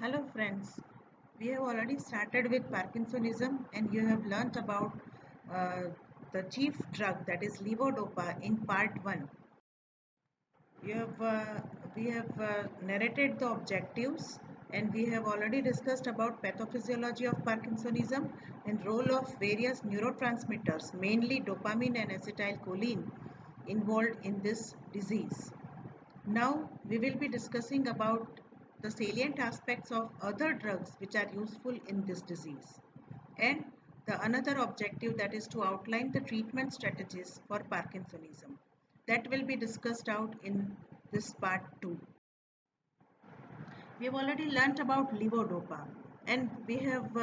Hello friends, we have already started with Parkinsonism and you have learnt about uh, the chief drug, that is levodopa, in part 1. You have, we have narrated the objectives and we have already discussed about pathophysiology of Parkinsonism and role of various neurotransmitters, mainly dopamine and acetylcholine, involved in this disease. Now we will be discussing about the salient aspects of other drugs which are useful in this disease, and the another objective, that is to outline the treatment strategies for Parkinsonism. That will be discussed out in this part 2. We have already learnt about levodopa and we have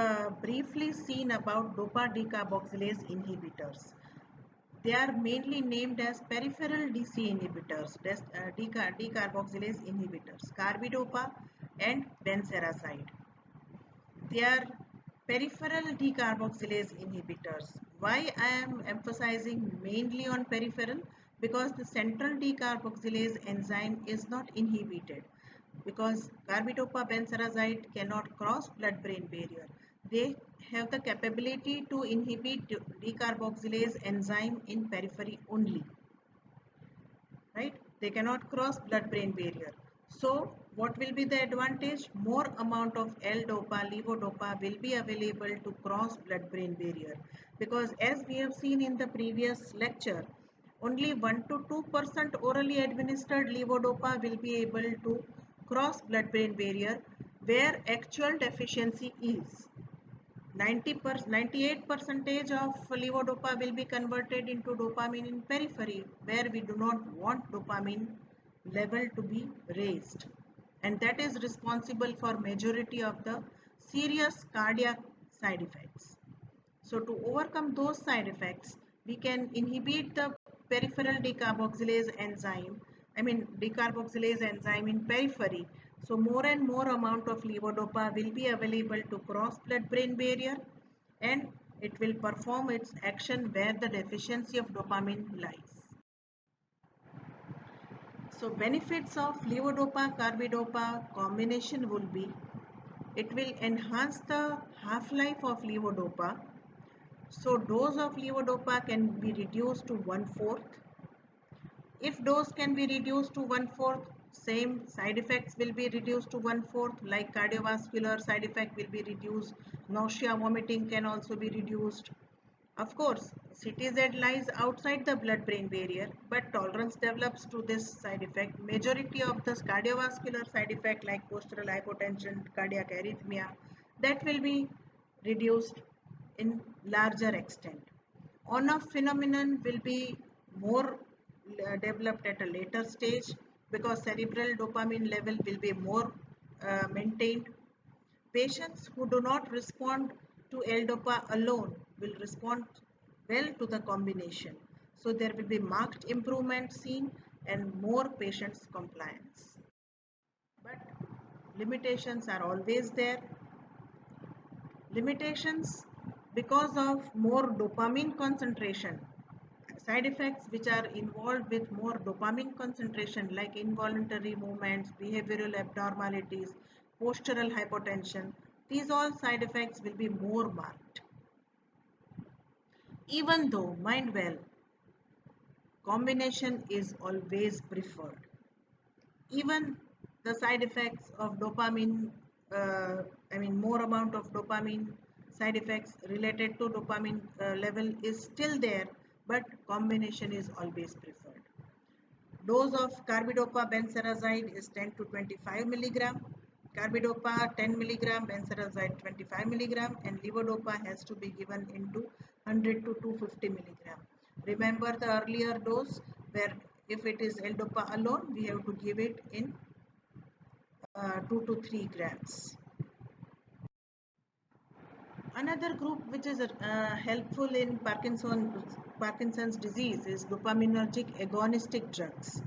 briefly seen about dopa decarboxylase inhibitors. They are mainly named as peripheral DC inhibitors, decarboxylase inhibitors, carbidopa and benserazide. They are peripheral decarboxylase inhibitors. Why I am emphasizing mainly on peripheral? Because the central decarboxylase enzyme is not inhibited. Because carbidopa benserazide cannot cross blood-brain barrier. They have the capability to inhibit decarboxylase enzyme in periphery only, right? They cannot cross blood-brain barrier. So what will be the advantage? More amount of L-dopa, levodopa will be available to cross blood-brain barrier, because as we have seen in the previous lecture, only 1 to 2% orally administered levodopa will be able to cross blood-brain barrier, where actual deficiency is 98 percentage of levodopa will be converted into dopamine in periphery, where we do not want dopamine level to be raised, and that is responsible for majority of the serious cardiac side effects. So to overcome those side effects, we can inhibit the peripheral decarboxylase enzyme, decarboxylase enzyme in periphery. So more and more amount of levodopa will be available to cross blood-brain barrier, and it will perform its action where the deficiency of dopamine lies. So benefits of levodopa carbidopa combination will be, it will enhance the half-life of levodopa. So dose of levodopa can be reduced to 1/4. If dose can be reduced to 1/4, same side effects will be reduced to 1/4, like cardiovascular side effect will be reduced, nausea, vomiting can also be reduced. Of course, CTZ lies outside the blood-brain barrier, but tolerance develops to this side effect. Majority of the cardiovascular side effect like postural hypotension, cardiac arrhythmia, that will be reduced in larger extent. On-off phenomenon will be more developed at a later stage, because cerebral dopamine level will be more maintained. Patients who do not respond to L-dopa alone will respond well to the combination. So there will be marked improvement seen and more patients compliance. But limitations are always there. Limitations because of more dopamine concentration. Side effects which are involved with more dopamine concentration, like involuntary movements, behavioral abnormalities, postural hypotension, these all side effects will be more marked. Even though, mind well, combination is always preferred. Even the side effects of dopamine, more amount of dopamine side effects related to dopamine level is still there, but combination is always preferred. Dose of carbidopa benserazide is 10 to 25 milligram. Carbidopa 10 milligram, benserazide 25 milligram, and levodopa has to be given into 100 to 250 milligram. Remember the earlier dose, where if it is L-dopa alone, we have to give it in 2 to 3 grams. Another group which is helpful in Parkinson's disease is dopaminergic agonistic drugs.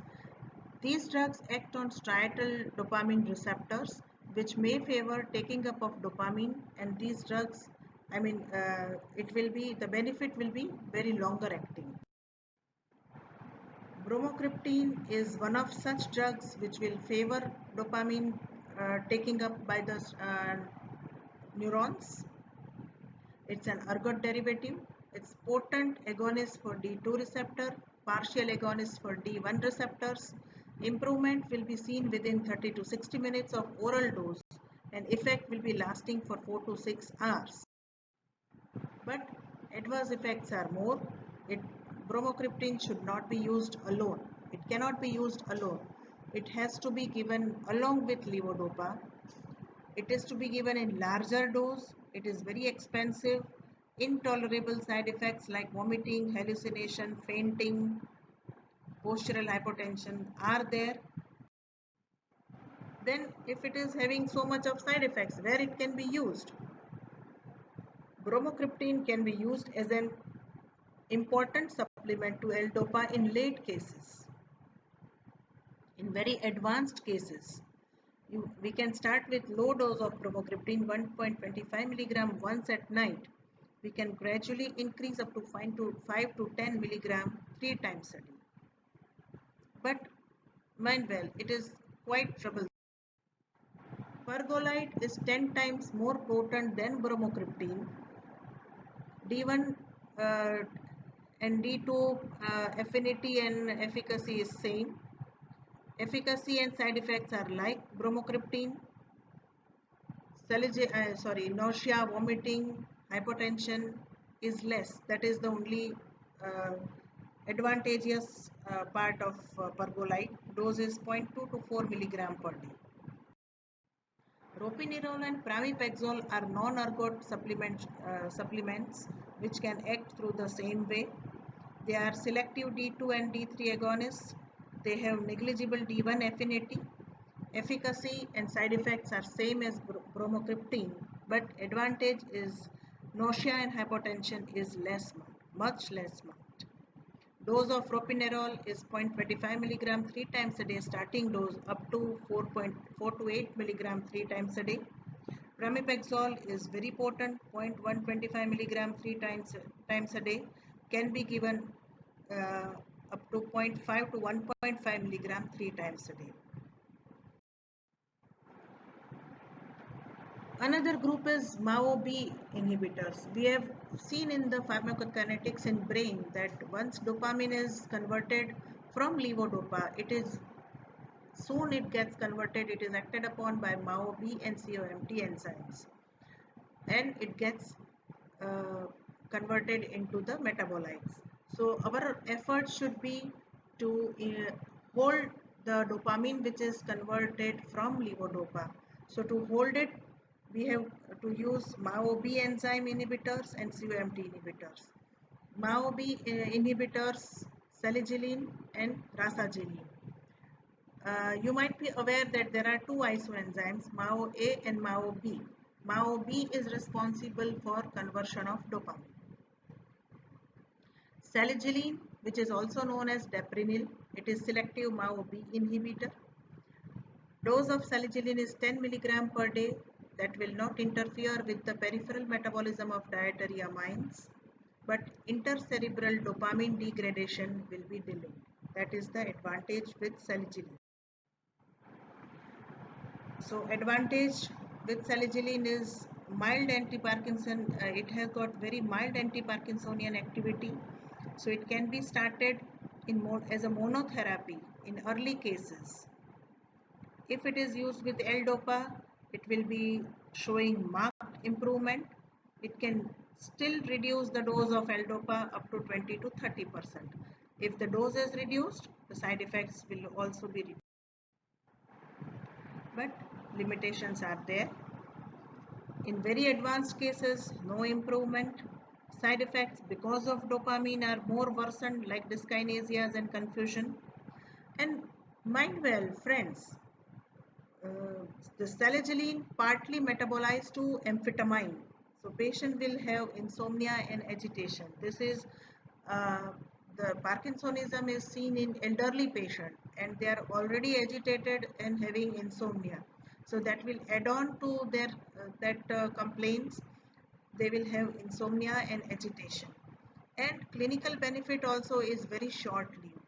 These drugs act on striatal dopamine receptors, which may favor taking up of dopamine, and these drugs, the benefit will be very longer acting. Bromocriptine is one of such drugs which will favor dopamine taking up by the neurons. It's an ergot derivative. It's potent agonist for D2 receptor, partial agonist for D1 receptors. Improvement will be seen within 30 to 60 minutes of oral dose, and effect will be lasting for 4 to 6 hours. But adverse effects are more. Bromocriptine should not be used alone. It cannot be used alone. It has to be given along with levodopa. It is to be given in larger dose. It is very expensive. Intolerable side effects like vomiting, hallucination, fainting, postural hypotension are there. Then if it is having so much of side effects, where it can be used? Bromocriptine can be used as an important supplement to L-DOPA in late cases. In very advanced cases, we can start with low dose of bromocriptine 1.25 milligram once at night. We can gradually increase up to 5 to 10 milligram 3 times a day. But mind well, it is quite troublesome. Pergolide is 10 times more potent than bromocriptine. D1 and D2 affinity and efficacy is same. Efficacy and side effects are like bromocriptine. Nausea, vomiting, hypotension is less. That is the only advantageous part of pergolide. Dose is 0.2 to 4 milligram per day. Ropinirole and pramipexole are non-ergot supplements which can act through the same way. They are selective D2 and D3 agonists. They have negligible D1 affinity. Efficacy and side effects are same as bromocriptine, but advantage is nausea and hypotension is much less marked. Dose of ropinirole is 0.25 milligram 3 times a day, starting dose up to 4.4 to 8 milligram 3 times a day. Pramipexole is very potent, 0.125 milligram 3 times a day, can be given up to 0.5 to 1.5 milligram 3 times a day. Another group is MAO-B inhibitors. We have seen in the pharmacokinetics in brain that once dopamine is converted from levodopa, it gets converted, it is acted upon by MAO-B and COMT enzymes, and it gets converted into the metabolites. So our effort should be to hold the dopamine which is converted from levodopa. So to hold it, we have to use MAO-B enzyme inhibitors and COMT inhibitors. MAO-B inhibitors salicylic and rasagiline. You might be aware that there are two isoenzymes, MAO-A and MAO-B. MAO-B is responsible for conversion of dopamine. Salicylic, which is also known as deprenyl, it is selective MAO-B inhibitor. Dose of salicylic is 10 milligram per day. That will not interfere with the peripheral metabolism of dietary amines, but intercerebral dopamine degradation will be delayed. That is the advantage with salicylic. So advantage with salicylic is mild anti-Parkinson. It has got very mild anti-Parkinsonian activity. So it can be started as a monotherapy in early cases. If it is used with L-DOPA, it will be showing marked improvement. It can still reduce the dose of L-DOPA up to 20 to 30%. If the dose is reduced, the side effects will also be reduced. But limitations are there. In very advanced cases, no improvement. Side effects because of dopamine are more worsened, like dyskinesias and confusion. And mind well, friends, the salicylic partly metabolized to amphetamine. So patient will have insomnia and agitation. This is the Parkinsonism is seen in elderly patient, and they are already agitated and having insomnia. So that will add on to their complaints. They will have insomnia and agitation. And clinical benefit also is very short-lived,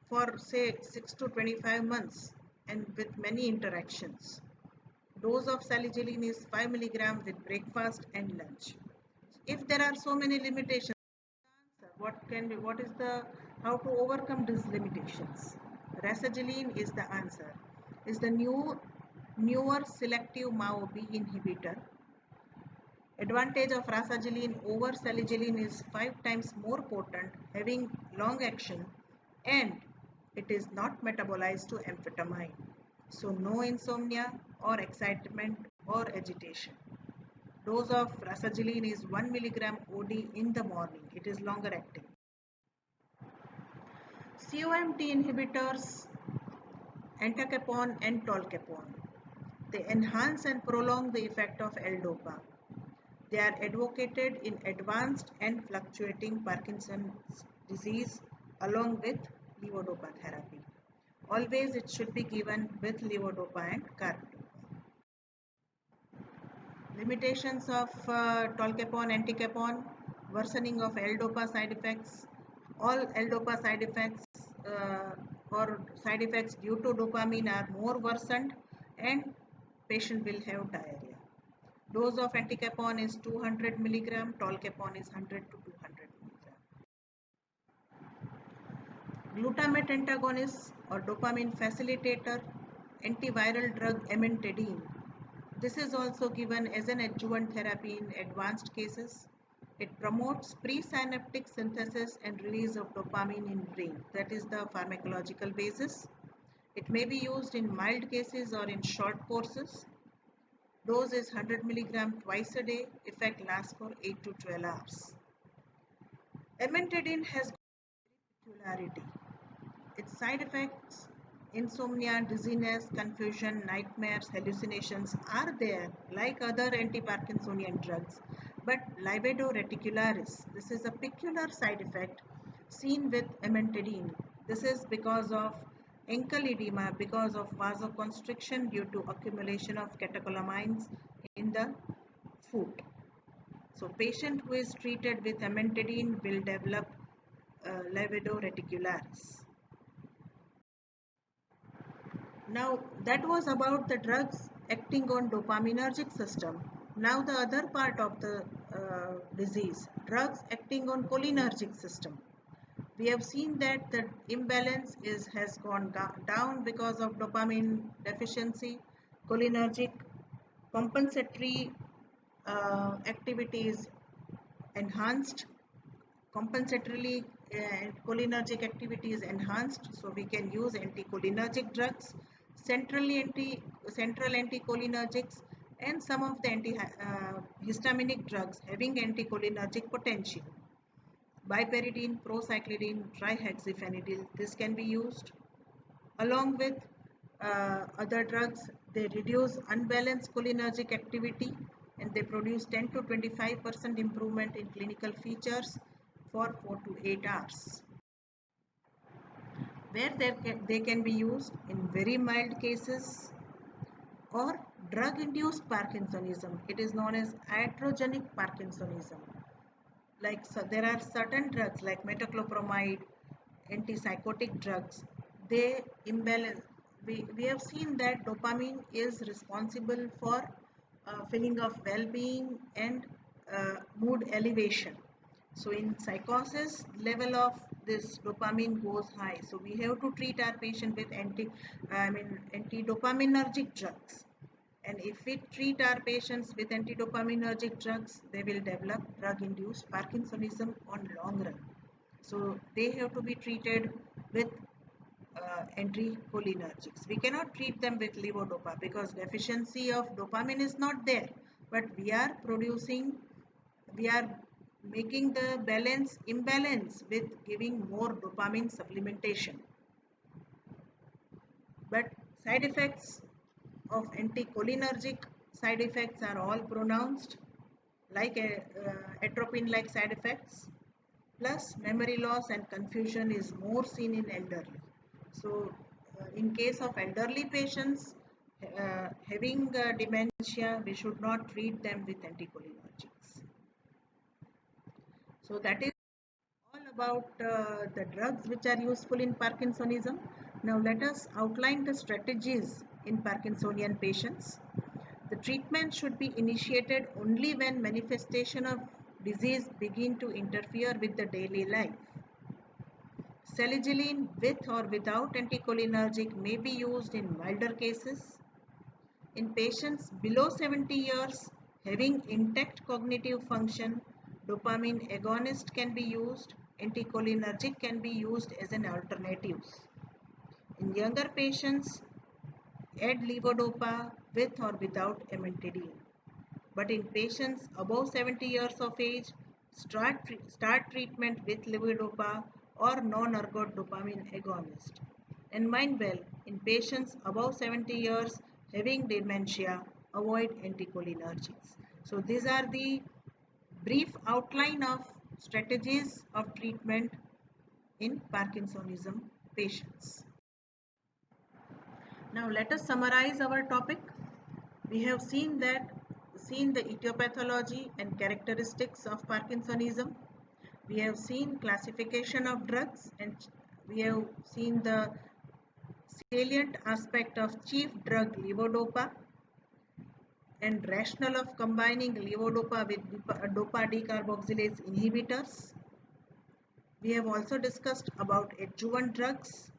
for say 6 to 25 months and with many interactions. Dose of salicylic is 5 milligram with breakfast and lunch. If there are so many limitations, what is the how to overcome these limitations? Rasagiline is the answer. Is the newer selective MAO-B inhibitor. Advantage of rasagiline over salicylic is 5 times more potent, having long action, and it is not metabolized to amphetamine. So no insomnia or excitement or agitation. Dose of rasagiline is 1 milligram OD in the morning. It is longer acting. COMT inhibitors, entacapone and tolcapone. They enhance and prolong the effect of L-DOPA. They are advocated in advanced and fluctuating Parkinson's disease along with levodopa therapy. Always it should be given with levodopa and carbidopa. Limitations of tolcapone, entacapone, worsening of L-DOPA side effects. All L-DOPA side effects or side effects due to dopamine are more worsened and patient will have diarrhea. Dose of entacapone is 200 milligram, tolcapone is 100 to 200 milligram. Glutamate antagonist or dopamine facilitator, antiviral drug amantadine. This is also given as an adjuvant therapy in advanced cases. It promotes presynaptic synthesis and release of dopamine in brain. That is the pharmacological basis. It may be used in mild cases or in short courses. Dose is 100 milligram twice a day. Effect lasts for 8 to 12 hours. Amantadine has peculiarity. Its side effects, insomnia, dizziness, confusion, nightmares, hallucinations are there like other anti-Parkinsonian drugs. But libido reticularis, this is a peculiar side effect seen with amantadine. This is because of ankle edema, because of vasoconstriction due to accumulation of catecholamines in the foot. So patient who is treated with amantadine will develop libido reticularis. Now that was about the drugs acting on dopaminergic system. Now the other part of the disease, drugs acting on cholinergic system. We have seen that the imbalance has gone down because of dopamine deficiency. Cholinergic compensatory activity is enhanced. Compensatorily cholinergic activity is enhanced, so we can use anticholinergic drugs, central anticholinergics, and some of the antihistaminic drugs having anticholinergic potential. Bipyridine, procyclidine, trihexyphenidyl, this can be used along with other drugs. They reduce unbalanced cholinergic activity and they produce 10 to 25% improvement in clinical features for 4 to 8 hours. Where they can be used in very mild cases or drug-induced Parkinsonism. It is known as iatrogenic Parkinsonism. Like so there are certain drugs like metoclopramide, antipsychotic drugs. They imbalance. We have seen that dopamine is responsible for feeling of well-being and mood elevation. So in psychosis, level of this dopamine goes high. So we have to treat our patient with anti-dopaminergic drugs. And if we treat our patients with anti-dopaminergic drugs, they will develop drug-induced Parkinsonism on long run. So they have to be treated with anticholinergics. We cannot treat them with levodopa because deficiency of dopamine is not there. But we are making the imbalance with giving more dopamine supplementation. But side effects of anticholinergic side effects are all pronounced, like atropine-like side effects. Plus memory loss and confusion is more seen in elderly. So in case of elderly patients having dementia, we should not treat them with anticholinergics. So that is all about the drugs which are useful in Parkinsonism. Now let us outline the strategies in Parkinsonian patients. treatment should be initiated only when manifestation of disease begin to interfere with the daily life. Salicylic with or without anticholinergic may be used in milder cases. In patients below 70 years having intact cognitive function, dopamine agonist can be used. Anticholinergic can be used as an alternative. In younger patients, add levodopa with or without amantadine. But in patients above 70 years of age, start treatment with levodopa or non-ergot dopamine agonist. And mind well, in patients above 70 years having dementia, avoid anticholinergics. So these are the brief outline of strategies of treatment in Parkinsonism patients. Now let us summarize our topic. We have seen the etiology and characteristics of Parkinsonism. We have seen classification of drugs, and we have seen the salient aspect of chief drug levodopa and rationale of combining levodopa with dopa decarboxylase inhibitors. We have also discussed about adjuvant drugs,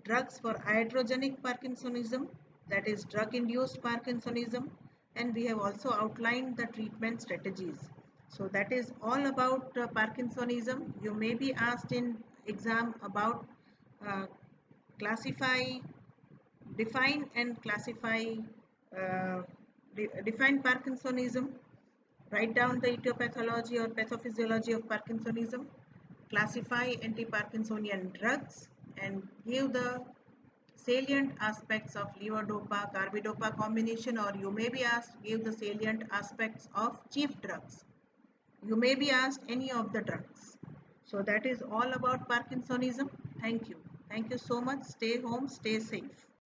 drugs for iatrogenic Parkinsonism, that is drug-induced Parkinsonism, and we have also outlined the treatment strategies. So that is all about Parkinsonism. You may be asked in exam about uh, define and classify, define Parkinsonism, write down the etiology or pathophysiology of Parkinsonism, classify anti-Parkinsonian drugs, and give the salient aspects of levodopa carbidopa combination, or you may be asked give the salient aspects of chief drugs. You may be asked any of the drugs. So that is all about Parkinsonism. Thank you so much. Stay home, stay safe.